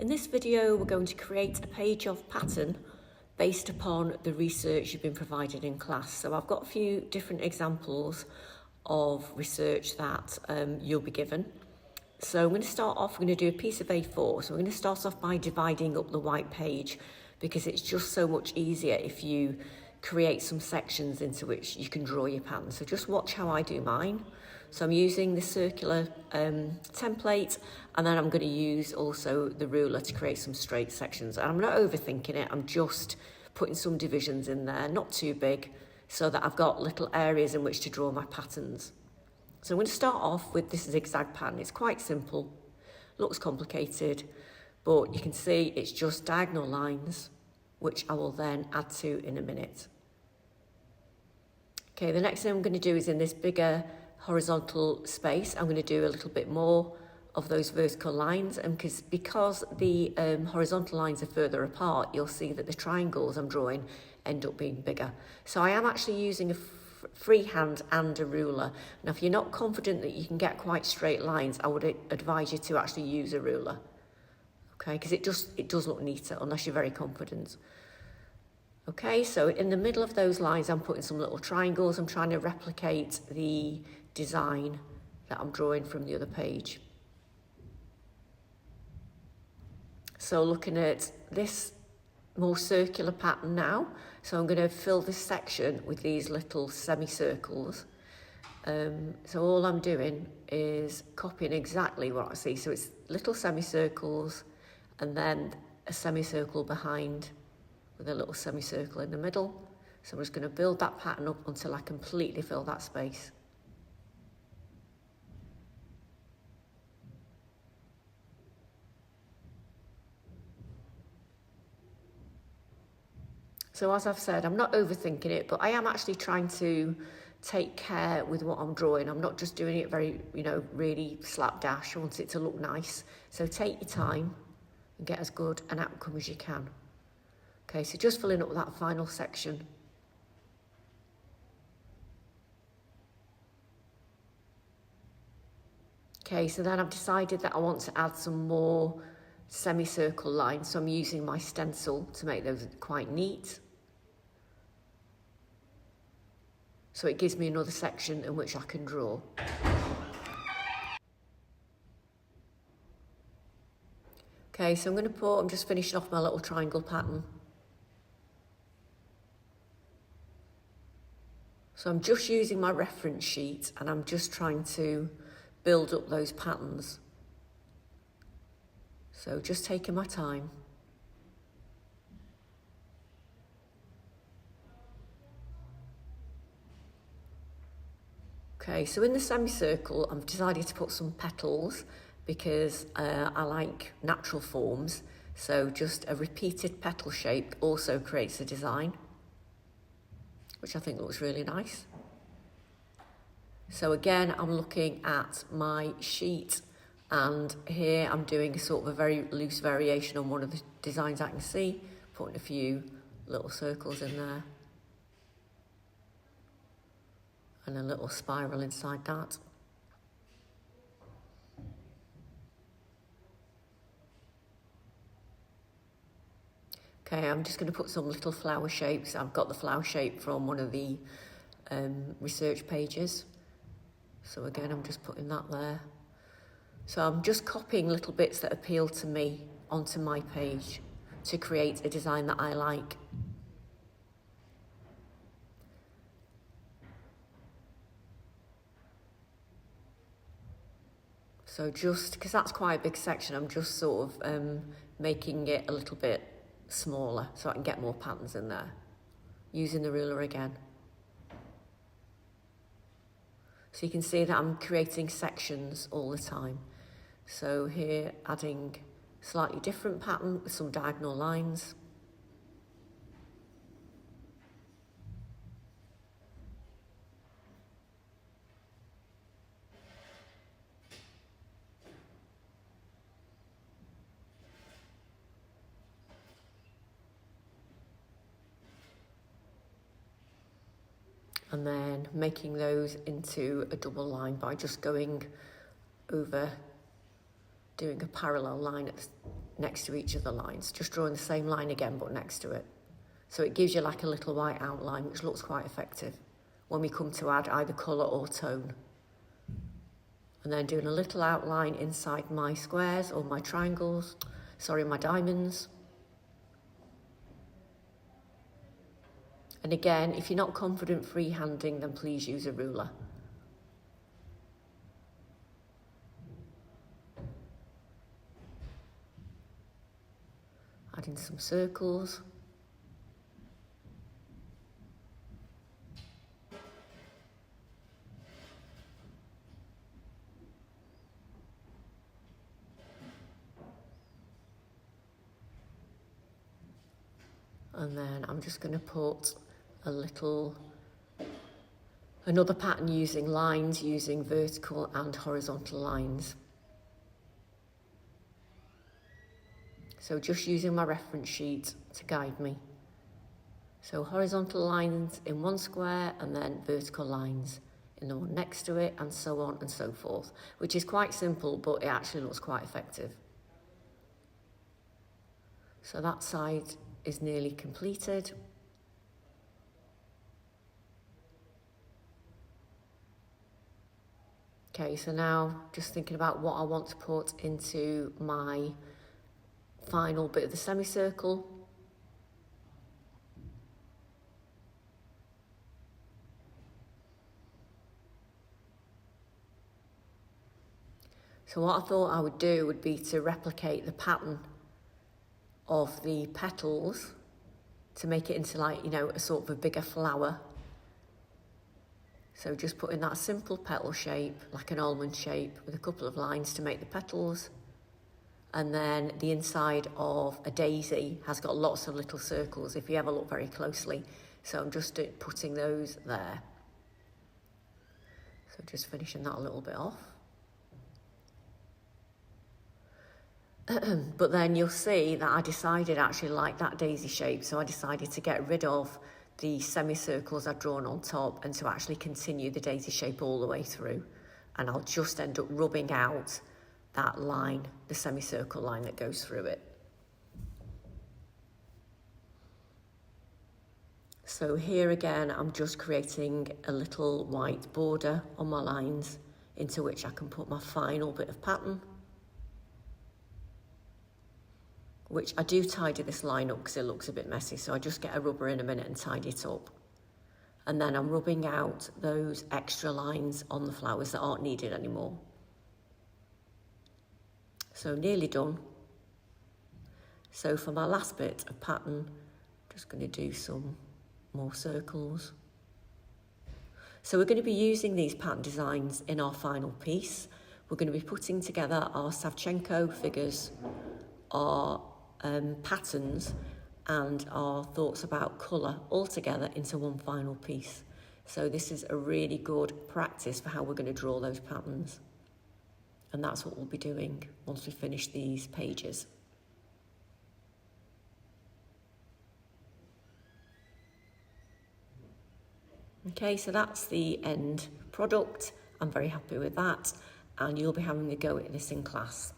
In this video, we're going to create a page of pattern based upon the research you've been provided in class. So I've got a few different examples of research that you'll be given. So I'm going to start off, we're going to do a piece of A4. So we're going to start off by dividing up the white page because it's just so much easier if you create some sections into which you can draw your pattern. So just watch how I do mine. So I'm using the circular template, and then I'm going to use also the ruler to create some straight sections. And I'm not overthinking it, I'm just putting some divisions in there, not too big, so that I've got little areas in which to draw my patterns. So I'm going to start off with this zigzag pattern. It's quite simple, looks complicated, but you can see it's just diagonal lines, which I will then add to in a minute. Okay, the next thing I'm going to do is in this bigger horizontal space, I'm going to do a little bit more of those vertical lines, and because the horizontal lines are further apart, you'll see that the triangles I'm drawing end up being bigger. So I am actually using a freehand and a ruler. Now, if you're not confident that you can get quite straight lines, I would advise you to actually use a ruler. Okay, because it does look neater unless you're very confident. Okay, so in the middle of those lines, I'm putting some little triangles. I'm trying to replicate the design that I'm drawing from the other page. So looking at this more circular pattern now, so I'm going to fill this section with these little semicircles. So all I'm doing is copying exactly what I see. So it's little semicircles and then a semicircle behind with a little semicircle in the middle. So I'm just going to build that pattern up until I completely fill that space. So as I've said, I'm not overthinking it, but I am actually trying to take care with what I'm drawing. I'm not just doing it very, really slapdash. I want it to look nice. So take your time and get as good an outcome as you can. Okay, so just filling up that final section. Okay, so then I've decided that I want to add some more semicircle lines. So I'm using my stencil to make those quite neat. So it gives me another section in which I can draw. Okay, so I'm just finishing off my little triangle pattern. So I'm just using my reference sheet and I'm just trying to build up those patterns. So just taking my time. Okay, so in the semicircle, I've decided to put some petals because I like natural forms. So just a repeated petal shape also creates a design, which I think looks really nice. So again, I'm looking at my sheet, and here I'm doing sort of a very loose variation on one of the designs I can see, putting a few little circles in there. And a little spiral inside that. Okay, I'm just going to put some little flower shapes. I've got the flower shape from one of the research pages. So again, I'm just putting that there. So I'm just copying little bits that appeal to me onto my page to create a design that I like. So just, because that's quite a big section, I'm just sort of making it a little bit smaller so I can get more patterns in there, using the ruler again. So you can see that I'm creating sections all the time. So here, adding slightly different pattern with some diagonal lines. And then making those into a double line by just going over, doing a parallel line next to each of the lines, just drawing the same line again but next to it. So it gives you like a little white outline, which looks quite effective when we come to add either colour or tone. And then doing a little outline inside my squares or my triangles, my diamonds. And again, if you're not confident freehanding, then please use a ruler. Adding some circles. And then I'm just going to put another pattern using lines, using vertical and horizontal lines. So just using my reference sheet to guide me. So horizontal lines in one square and then vertical lines in the one next to it, and so on and so forth, which is quite simple, but it actually looks quite effective. So that side is nearly completed. Okay, so now just thinking about what I want to put into my final bit of the semicircle. So what I thought I would do would be to replicate the pattern of the petals to make it into like, a sort of a bigger flower. So just putting that simple petal shape, like an almond shape, with a couple of lines to make the petals. And then the inside of a daisy has got lots of little circles if you ever look very closely. So I'm just putting those there. So just finishing that a little bit off. But then you'll see that I decided I actually like that daisy shape, so I decided to get rid of the semicircles I'd drawn on top and to actually continue the daisy shape all the way through. And I'll just end up rubbing out that line, the semicircle line that goes through it. So here again, I'm just creating a little white border on my lines into which I can put my final bit of pattern, which I do tidy this line up because it looks a bit messy. So I just get a rubber in a minute and tidy it up. And then I'm rubbing out those extra lines on the flowers that aren't needed anymore. So nearly done. So for my last bit of pattern, I'm just going to do some more circles. So we're going to be using these pattern designs in our final piece. We're going to be putting together our Savchenko figures, our patterns and our thoughts about colour all together into one final piece. So this is a really good practice for how we're going to draw those patterns. And that's what we'll be doing once we finish these pages. Okay, so that's the end product. I'm very happy with that, and you'll be having a go at this in class.